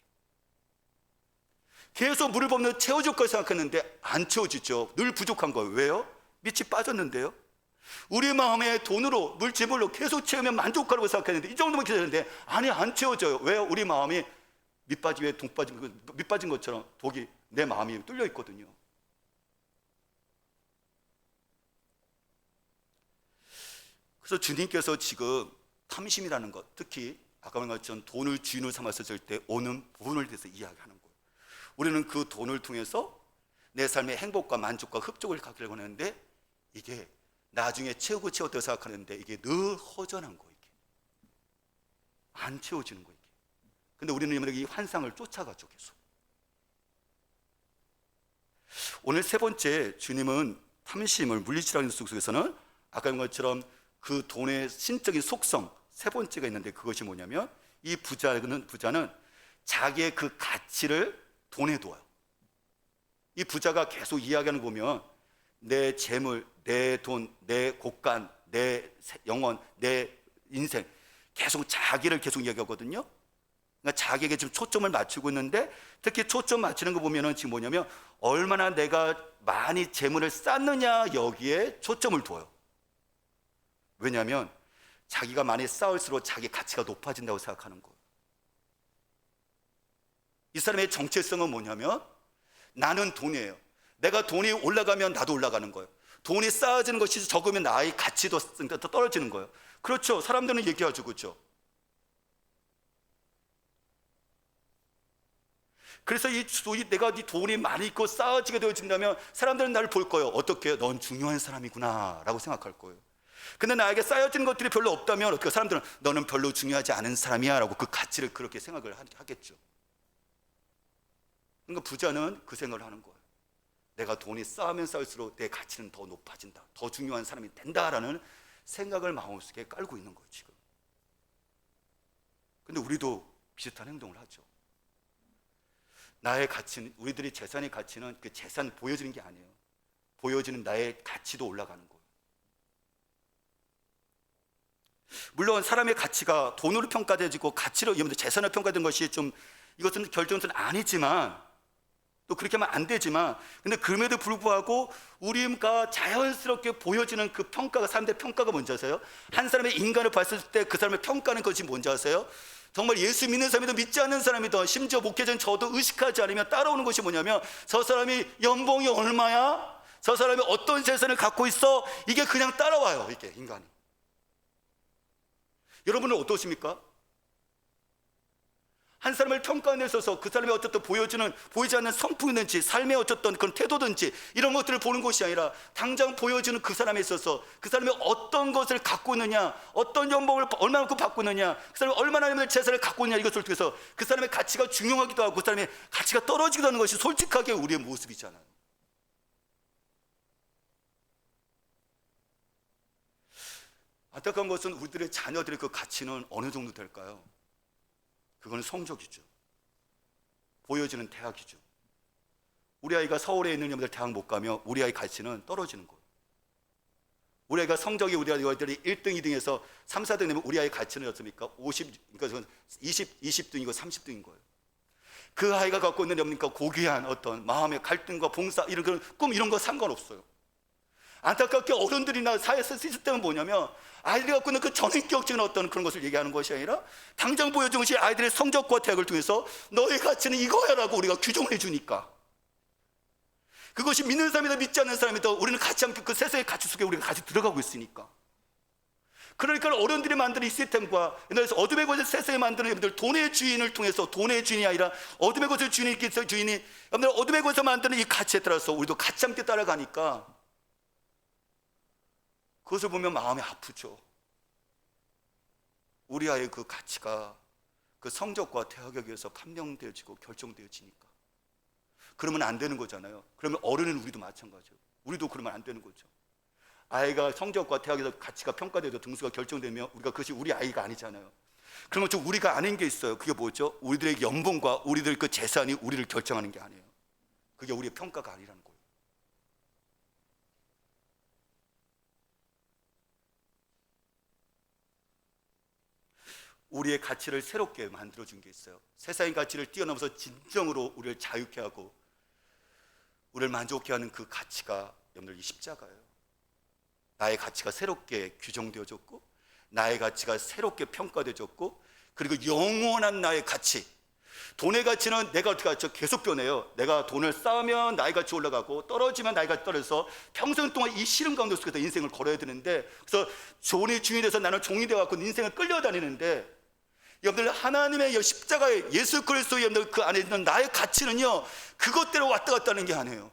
계속 물을 붓는 채워줄 걸 생각했는데 안 채워지죠. 늘 부족한 거예요. 왜요? 밑이 빠졌는데요. 우리 마음에 돈으로 물질물로 계속 채우면 만족하라고 생각했는데 이 정도면 기다렸는데 아니 안 채워져요. 왜요? 우리 마음이 밑 빠진 것처럼 독이 내 마음이 뚫려 있거든요. 그래서 주님께서 지금 탐심이라는 것, 특히 아까 말한 것처럼 돈을 주인으로 삼았을 때 오는 부분을 대해서 이야기하는 거예요. 우리는 그 돈을 통해서 내 삶의 행복과 만족과 흡족을 갖기를 원하는데 이게 나중에 채우고 채웠다고 생각하는데 이게 늘 허전한 거예요. 이게. 안 채워지는 거예요. 근데 우리는 이 환상을 쫓아가죠. 계속. 오늘 세 번째, 주님은 탐심을 물리치라는 속에서는 아까 말한 것처럼 그 돈의 신적인 속성 세 번째가 있는데 그것이 뭐냐면 이 부자는 자기의 그 가치를 돈에 둬요. 이 부자가 계속 이야기하는 거 보면 내 재물, 내 돈, 내 곳간, 내 영혼, 내 인생 계속 자기를 계속 이야기하거든요. 그러니까 자기에게 지금 초점을 맞추고 있는데 특히 초점 맞추는 거 보면은 지금 뭐냐면 얼마나 내가 많이 재물을 쌓느냐 여기에 초점을 둬요. 왜냐하면 자기가 많이 쌓을수록 자기 가치가 높아진다고 생각하는 거예요. 이 사람의 정체성은 뭐냐면 나는 돈이에요. 내가 돈이 올라가면 나도 올라가는 거예요. 돈이 쌓아지는 것이 적으면 나의 가치도 떨어지는 거예요. 그렇죠. 사람들은 얘기하죠. 그렇죠. 그래서 내가 네 돈이 많이 있고 쌓아지게 되어진다면 사람들은 나를 볼 거예요. 어떻게? 넌 중요한 사람이구나 라고 생각할 거예요. 근데 나에게 쌓여진 것들이 별로 없다면 어떻게? 사람들은 너는 별로 중요하지 않은 사람이야 라고 그 가치를 그렇게 생각을 하겠죠. 그러니까 부자는 그 생각을 하는 거예요. 내가 돈이 쌓으면 쌓을수록 내 가치는 더 높아진다, 더 중요한 사람이 된다라는 생각을 마음속에 깔고 있는 거예요 지금. 근데 우리도 비슷한 행동을 하죠. 나의 가치는, 우리들의 재산의 가치는 그 재산 보여지는 게 아니에요. 보여지는 나의 가치도 올라가는 거예요. 물론 사람의 가치가 돈으로 평가되어지고 가치로, 재산으로 평가된 것이 좀 이것은 결정은 아니지만 또 그렇게 하면 안 되지만 근데 그럼에도 불구하고 우리가 자연스럽게 보여지는 그 평가가, 사람들의 평가가 뭔지 아세요? 한 사람의 인간을 봤을 때 그 사람의 평가는 것이 뭔지 아세요? 정말 예수 믿는 사람이든 믿지 않는 사람이든 심지어 목회자는 저도 의식하지 않으면 따라오는 것이 뭐냐면 저 사람이 연봉이 얼마야? 저 사람이 어떤 재산을 갖고 있어? 이게 그냥 따라와요. 이게 인간이. 여러분은 어떠십니까? 한 사람을 평가하는 데 있어서 그 사람이 어쨌든 보이지 않는 성품이든지 삶의 어쨌든 그런 태도든지 이런 것들을 보는 것이 아니라 당장 보여지는 그 사람에 있어서 그 사람이 어떤 것을 갖고 있느냐, 어떤 연봉을 얼마만큼 받고 있느냐, 그 사람이 얼마나 재산을 갖고 있느냐, 이것을 통해서 그 사람의 가치가 중요하기도 하고 그 사람의 가치가 떨어지기도 하는 것이 솔직하게 우리의 모습이잖아요. 안타까운 것은 우리들의 자녀들의 그 가치는 어느 정도 될까요? 그건 성적이죠. 보여지는 대학이죠. 우리 아이가 서울에 있는 놈들 대학 못 가면 우리 아이 가치는 떨어지는 거예요. 우리 아이가 성적이 우리 아이들이 1등, 2등에서 3, 4등 되면 우리 아이 가치는 어떻습니까? 그러니까 20등이고 30등인 거예요. 그 아이가 갖고 있는 뭡니까? 고귀한 어떤 마음의 갈등과 봉사, 이런 그런 꿈, 이런 거 상관없어요. 안타깝게 어른들이나 사회에서 시스템은 뭐냐면 아이들이 갖고 있는 그 전인격적인 어떤 그런 것을 얘기하는 것이 아니라 당장 보여준 것이 아이들의 성적과 대학을 통해서 너의 가치는 이거야 라고 우리가 규정을 해주니까 그것이 믿는 사람이다 믿지 않는 사람이다 우리는 같이 함께 그 세상의 가치 속에 우리가 같이 들어가고 있으니까. 그러니까 어른들이 만드는 이 시스템과 옛날에서 어둠의 것을 세상에 만드는 여러분들 돈의 주인을 통해서 돈의 주인이 아니라 어둠의 것을 주인이 여러분들 어둠의 것을 만드는 이 가치에 따라서 우리도 같이 함께 따라가니까 그것을 보면 마음이 아프죠. 우리 아이의 그 가치가 그 성적과 대학에 의해서 판명되어지고 결정되어지니까 그러면 안 되는 거잖아요. 그러면 어른은 우리도 마찬가지예요. 우리도 그러면 안 되는 거죠. 아이가 성적과 대학에서 가치가 평가되어서 등수가 결정되면 우리가 그것이 우리 아이가 아니잖아요. 그러면 좀 우리가 아닌 게 있어요. 그게 뭐죠? 우리들의 연봉과 우리들 그 재산이 우리를 결정하는 게 아니에요. 그게 우리의 평가가 아니라는 거예요. 우리의 가치를 새롭게 만들어준 게 있어요. 세상의 가치를 뛰어넘어서 진정으로 우리를 자유케 하고 우리를 만족케 하는 그 가치가 여러분들 이 십자가예요. 나의 가치가 새롭게 규정되어졌고 나의 가치가 새롭게 평가되어졌고 그리고 영원한 나의 가치, 돈의 가치는 내가 어떻게 하죠? 계속 변해요. 내가 돈을 쌓으면 나의 가치 올라가고 떨어지면 나의 가치 떨어져서 평생 동안 이 시름 가운데 속에서 인생을 걸어야 되는데, 그래서 돈의 주인이 돼서 나는 종이 되어갖고 인생을 끌려다니는데, 여러분들 하나님의 십자가의 예수 그리스도의 여러분들 그 안에 있는 나의 가치는요 그것대로 왔다 갔다 하는 게 아니에요.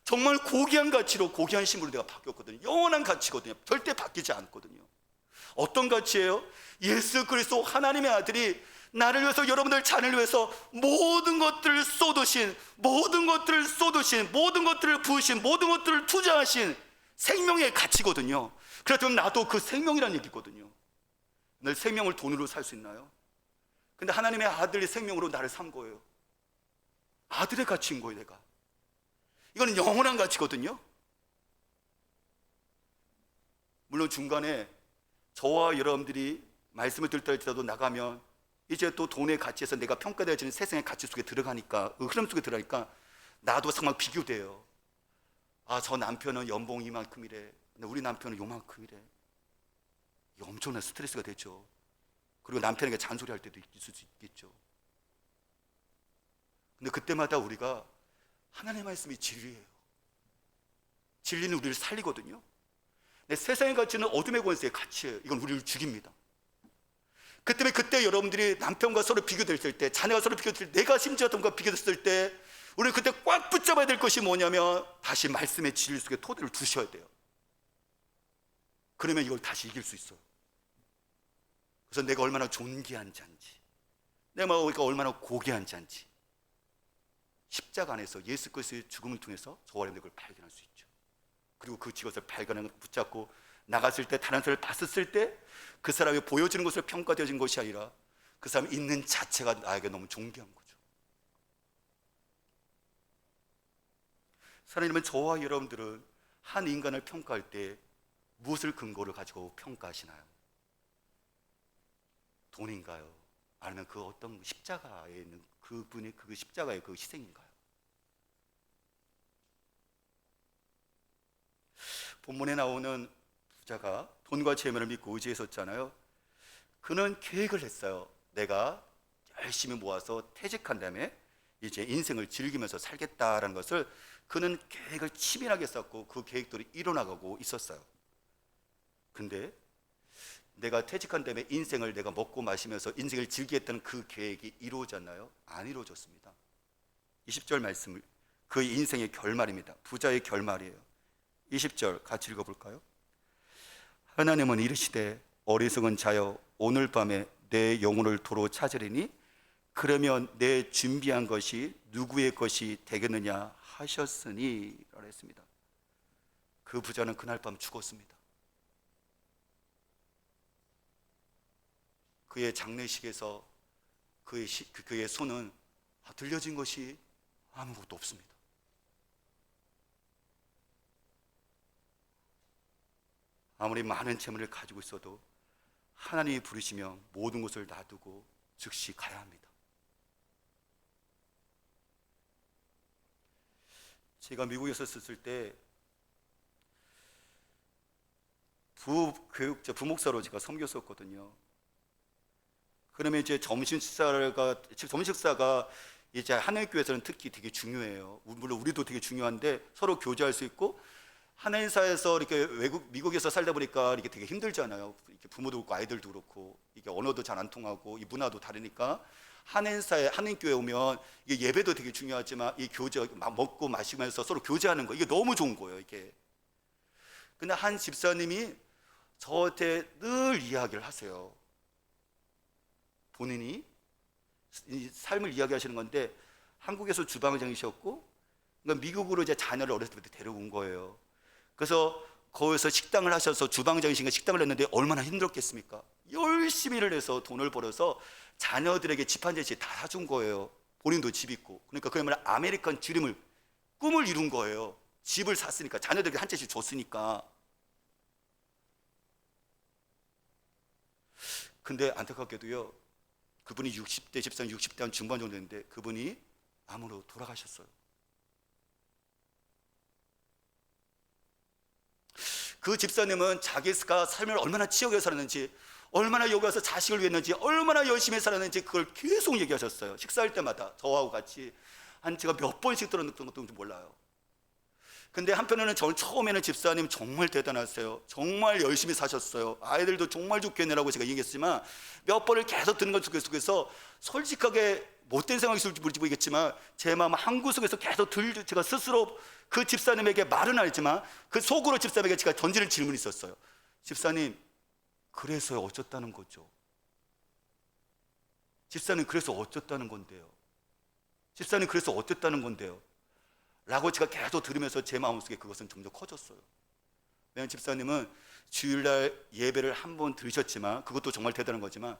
정말 고귀한 가치로 고귀한 신분으로 내가 바뀌었거든요. 영원한 가치거든요. 절대 바뀌지 않거든요. 어떤 가치예요? 예수 그리스도 하나님의 아들이 나를 위해서, 여러분들 자녀를 위해서 모든 것들을 쏟으신, 모든 것들을 쏟으신, 모든 것들을 부으신, 모든 것들을 투자하신 생명의 가치거든요. 그렇다면 나도 그 생명이라는 얘기거든요. 늘 생명을 돈으로 살 수 있나요? 근데 하나님의 아들의 생명으로 나를 산 거예요. 아들의 가치인 거예요. 내가, 이거는 영원한 가치거든요. 물론 중간에 저와 여러분들이 말씀을 들을 때라도 나가면 이제 또 돈의 가치에서 내가 평가되어지는 세상의 가치 속에 들어가니까, 그 흐름 속에 들어가니까 나도 정말 비교돼요. 아, 저 남편은 연봉 이만큼이래, 근데 우리 남편은 요만큼이래. 이게 엄청난 스트레스가 되죠. 그리고 남편에게 잔소리할 때도 있을 수 있겠죠. 근데 그때마다 우리가 하나님의 말씀이 진리예요. 진리는 우리를 살리거든요. 근데 세상의 가치는 어둠의 권세의 가치예요. 이건 우리를 죽입니다. 그 때문에 그때 여러분들이 남편과 서로 비교됐을 때, 자녀가 서로 비교됐을 때, 내가 심지어 어떤가 비교됐을 때, 우리는 그때 꽉 붙잡아야 될 것이 뭐냐면 다시 말씀의 진리 속에 토대를 두셔야 돼요. 그러면 이걸 다시 이길 수 있어요. 그래서 내가 얼마나 존귀한 자인지, 내가 얼마나 고귀한 자인지 십자가 안에서 예수 그리스도의 죽음을 통해서 저와 여러분들 그걸 발견할 수 있죠. 그리고 그 직업을 발견하는 걸 붙잡고 나갔을 때, 다른 사람을 봤었을 때 그 사람이 보여지는 것으로 평가되어진 것이 아니라 그 사람이 있는 자체가 나에게 너무 존귀한 거죠. 사랑하는 저와 여러분들은 한 인간을 평가할 때 무엇을 근거를 가지고 평가하시나요? 돈인가요? 아니면 그 어떤 십자가에 있는 그분의 그 십자가의 그 희생인가요? 본문에 나오는 부자가 돈과 재물을 믿고 의지했었잖아요. 그는 계획을 했어요. 내가 열심히 모아서 퇴직한 다음에 이제 인생을 즐기면서 살겠다라는 것을 그는 계획을 치밀하게 썼고 그 계획들이 이뤄나가고 있었어요. 근데 내가 퇴직한 다음에 인생을 내가 먹고 마시면서 인생을 즐기겠다는 그 계획이 이루어졌나요? 안 이루어졌습니다. 20절 말씀을, 그 인생의 결말입니다. 부자의 결말이에요. 20절 같이 읽어볼까요? 하나님은 이르시되 어리석은 자여, 오늘 밤에 내 영혼을 도로 찾으리니 그러면 내 준비한 것이 누구의 것이 되겠느냐 하셨으니 라고 했습니다. 그 부자는 그날 밤 죽었습니다. 그의 장례식에서 그의 손은 들려진 것이 아무것도 없습니다. 아무리 많은 재물을 가지고 있어도 하나님이 부르시면 모든 것을 놔두고 즉시 가야 합니다. 제가 미국에서 있었을 때 부교육자, 부목사로 제가 섬겼었거든요. 그러면 이제 점심식사가 이제 하나님교회에서는 특히 되게 중요해요. 물론 우리도 되게 중요한데 서로 교제할 수 있고, 하나님사에서 이렇게 미국에서 살다 보니까 이렇게 되게 힘들잖아요. 이렇게 부모도 그렇고 아이들도 그렇고, 이게 언어도 잘 안 통하고 이 문화도 다르니까 하나님사에, 하나님교회 오면 이게 예배도 되게 중요하지만 이 교제, 먹고 마시면서 서로 교제하는 거, 이게 너무 좋은 거예요. 이게. 근데 한 집사님이 저한테 늘 이야기를 하세요. 본인이 이 삶을 이야기하시는 건데, 한국에서 주방장이셨고, 그러니까 미국으로 이제 자녀를 어렸을 때부터 데려온 거예요. 그래서 거기서 식당을 하셔서 주방장이신가 식당을 했는데 얼마나 힘들었겠습니까? 열심히 일을 해서 돈을 벌어서 자녀들에게 집 한 채씩 다 사준 거예요. 본인도 집 있고. 그러니까 그야말로 아메리칸 드림을, 꿈을 이룬 거예요. 집을 샀으니까, 자녀들에게 한 채씩 줬으니까. 근데 안타깝게도요, 그분이 60대 집사님, 60대 한 중반 정도 됐는데 그분이 암으로 돌아가셨어요. 그 집사님은 자기가 삶을 얼마나 치욕에 살았는지, 얼마나 여기 와서 자식을 위했는지, 얼마나 열심히 살았는지 그걸 계속 얘기하셨어요. 식사할 때마다 저하고 같이 한 제가 몇 번씩 들었던 것도 몰라요. 근데 한편으로는 저는 처음에는 집사님 정말 대단하세요. 정말 열심히 사셨어요. 아이들도 정말 좋겠네라고 제가 얘기했지만 몇 번을 계속 듣는 것 속에서 솔직하게 못된 생각이 있을지 모르겠지만 제 마음 한구석에서 계속 제가 스스로 그 집사님에게 말은 안 했지만 그 속으로 집사님에게 제가 던지는 질문이 있었어요. 집사님, 그래서 어쩌다는 거죠? 집사님, 그래서 어쩌다는 건데요? 집사님, 그래서 어땠다는 건데요? 라고 제가 계속 들으면서 제 마음속에 그것은 점점 커졌어요. 왜냐하면 집사님은 주일날 예배를 한 번 들으셨지만 그것도 정말 대단한 거지만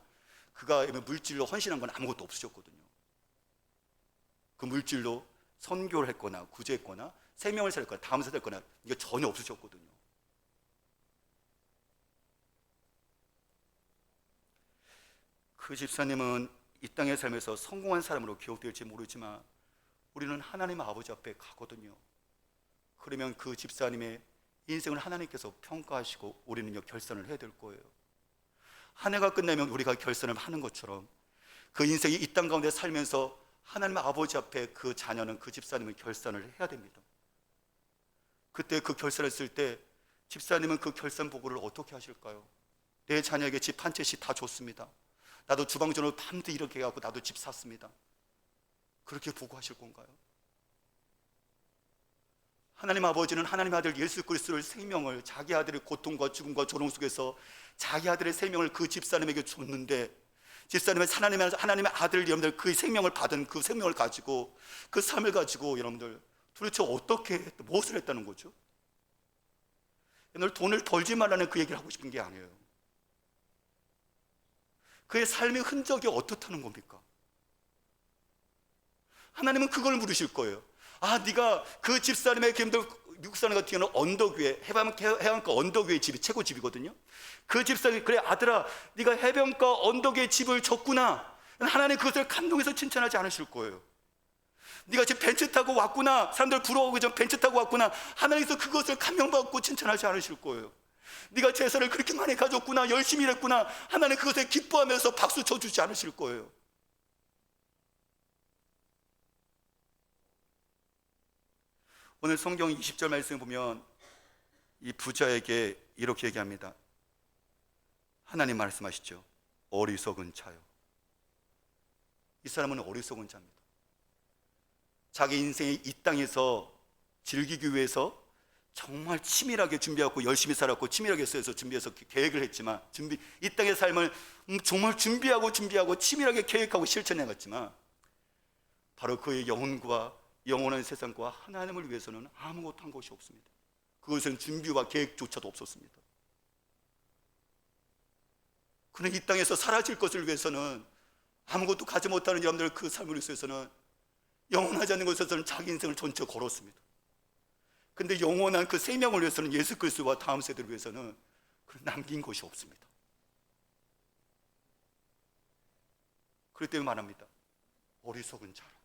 그가 물질로 헌신한 건 아무것도 없으셨거든요. 그 물질로 선교를 했거나 구제했거나 생명을 살렸거나 다음 세대했거나 이게 전혀 없으셨거든요. 그 집사님은 이 땅의 삶에서 성공한 사람으로 기억될지 모르지만 우리는 하나님 아버지 앞에 가거든요. 그러면 그 집사님의 인생을 하나님께서 평가하시고 우리는요 결산을 해야 될 거예요. 한 해가 끝나면 우리가 결산을 하는 것처럼 그 인생이 이 땅 가운데 살면서 하나님 아버지 앞에 그 자녀는 그 집사님은 결산을 해야 됩니다. 그때 그 결산을 했을 때 집사님은 그 결산 보고를 어떻게 하실까요? 내 자녀에게 집 한 채씩 다 줬습니다. 나도 주방전으로 밤새 이렇게 해갖고 나도 집 샀습니다. 그렇게 보고하실 건가요? 하나님 아버지는 하나님 아들 예수 그리스도의 생명을 자기 아들의 고통과 죽음과 조롱 속에서 자기 아들의 생명을 그 집사님에게 줬는데 집사님은 하나님의 아들 여러분들 그 생명을 받은 그 생명을 가지고 그 삶을 가지고 여러분들 도대체 어떻게 무엇을 했다는 거죠? 여러분들 돈을 벌지 말라는 그 얘기를 하고 싶은 게 아니에요. 그의 삶의 흔적이 어떻다는 겁니까? 하나님은 그걸 물으실 거예요. 아, 네가 그 집사님의 미국 사람 같은 경우는 언덕 위에 해변가 언덕 위에 집이 최고 집이거든요. 그 집사님이 그래 아들아 네가 해변가 언덕 위에 집을 졌구나. 하나님 그것을 감동해서 칭찬하지 않으실 거예요. 네가 지금 벤츠 타고 왔구나. 사람들 부러워하고 좀 벤츠 타고 왔구나. 하나님께서 그것을 감명받고 칭찬하지 않으실 거예요. 네가 제사를 그렇게 많이 가졌구나. 열심히 일했구나. 하나님 그것에 기뻐하면서 박수 쳐주지 않으실 거예요. 오늘 성경 20절 말씀을 보면 이 부자에게 이렇게 얘기합니다. 하나님 말씀하시죠. 어리석은 자요. 이 사람은 어리석은 자입니다. 자기 인생이 이 땅에서 즐기기 위해서 정말 치밀하게 준비하고 열심히 살았고 치밀하게 써서 준비해서 계획을 했지만 이 땅의 삶을 정말 준비하고 치밀하게 계획하고 실천해갔지만 바로 그의 영혼과 영원한 세상과 하나님을 위해서는 아무것도 한 것이 없습니다. 그것은 준비와 계획조차도 없었습니다. 그는 이 땅에서 사라질 것을 위해서는 아무것도 가지 못하는 여러분들 그 삶을 위해서는 영원하지 않는 것에서는 자기 인생을 전체 걸었습니다. 근데 영원한 그 생명을 위해서는 예수 그리스도와 다음 세대를 위해서는 남긴 것이 없습니다. 그렇기 때문에 말합니다. 어리석은 자라.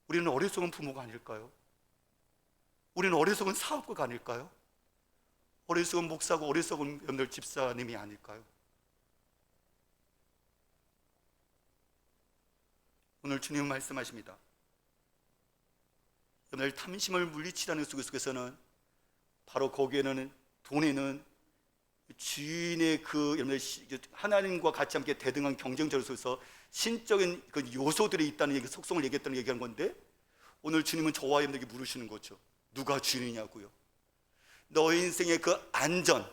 우리는 어리석은 부모가 아닐까요? 우리는 어리석은 사업가가 아닐까요? 어리석은 목사고 어리석은 여러분들 집사님이 아닐까요? 오늘 주님은 말씀하십니다. 여러분들 탐심을 물리치라는 속에서는 바로 거기에는 돈에는 주인의 그 하나님과 같이 함께 대등한 경쟁자로 서서 신적인 그 요소들이 있다는 얘기, 속성을 얘기했다는 얘기한 건데 오늘 주님은 저와 여러분들에게 물으시는 거죠. 누가 주인이냐고요? 너의 인생의 그 안전에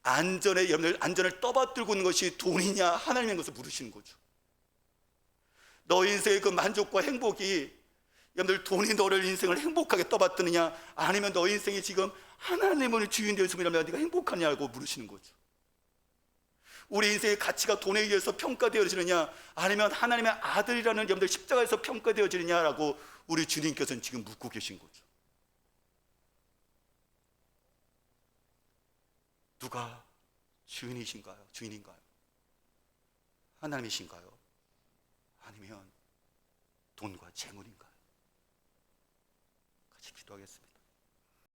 여러분들 안전을 떠받들고 있는 것이 돈이냐 하나님인 것을 물으시는 거죠. 너의 인생의 그 만족과 행복이 여러분들 돈이 너를 인생을 행복하게 떠받드느냐 아니면 너의 인생이 지금 하나님을 주인 되었음이라면 네가 행복하냐고 물으시는 거죠. 우리 인생의 가치가 돈에 의해서 평가되어지느냐 아니면 하나님의 아들이라는 여러분들 십자가에서 평가되어지느냐라고 우리 주님께서는 지금 묻고 계신 거죠. 누가 주인이신가요? 주인인가요? 하나님이신가요? 아니면 돈과 재물인가요? 같이 기도하겠습니다.